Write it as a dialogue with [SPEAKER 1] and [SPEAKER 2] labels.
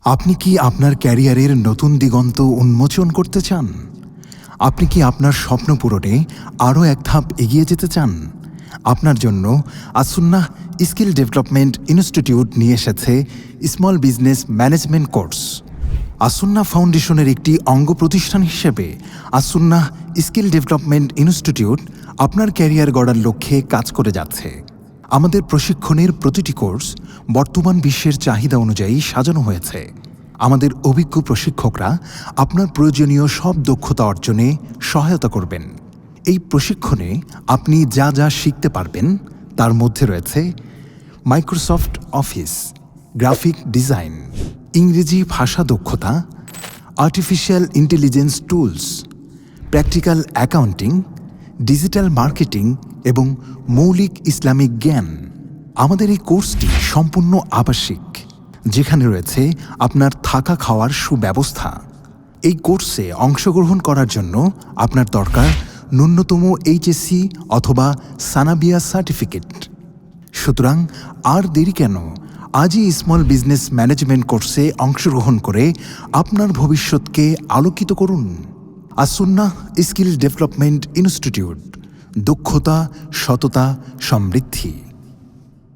[SPEAKER 1] আপনি কি আপনার ক্যারিয়ারের নতুন দিগন্ত উন্মোচন করতে চান? আপনি কি আপনার স্বপ্ন পূরণে আরও এক ধাপ এগিয়ে যেতে চান? আপনার জন্য আসুন্নাহ স্কিল ডেভেলপমেন্ট ইনস্টিটিউট নিয়ে এসেছে small business management course. As-Sunnah ফাউন্ডেশনের একটি অঙ্গ প্রতিষ্ঠান হিসেবে আসুন্নাহ স্কিল ডেভেলপমেন্ট ইনস্টিটিউট আপনার ক্যারিয়ার গড়ার লক্ষ্যে কাজ করে যাচ্ছে। আমাদের প্রশিক্ষণের প্রতিটি কোর্স বর্তমান বিশ্বের চাহিদা অনুযায়ী সাজানো হয়েছে। আমাদের অভিজ্ঞ প্রশিক্ষকরা আপনার প্রয়োজনীয় সব দক্ষতা অর্জনে সহায়তা করবেন। এই প্রশিক্ষণে আপনি যা যা শিখতে পারবেন তার মধ্যে রয়েছে মাইক্রোসফট অফিস, গ্রাফিক ডিজাইন, ইংরেজি ভাষা দক্ষতা, artificial intelligence tools, practical accounting, digital marketing এবং মৌলিক ইসলামিক জ্ঞান। আমাদের এই কোর্সটি সম্পূর্ণ আবাসিক, যেখানে রয়েছে আপনার থাকা খাওয়ার সুব্যবস্থা। এই কোর্সে অংশগ্রহণ করার জন্য আপনার দরকার ন্যূনতম এইচএসসি অথবা সানাবিয়া সার্টিফিকেট। সুতরাং আর দেরি কেন? আজই স্মল বিজনেস ম্যানেজমেন্ট কোর্সে অংশগ্রহণ করে আপনার ভবিষ্যৎকে আলোকিত করুন। আসুন্নাহ স্কিল ডেভেলপমেন্ট ইনস্টিটিউট, দক্ষতা, সততা, সমৃদ্ধি।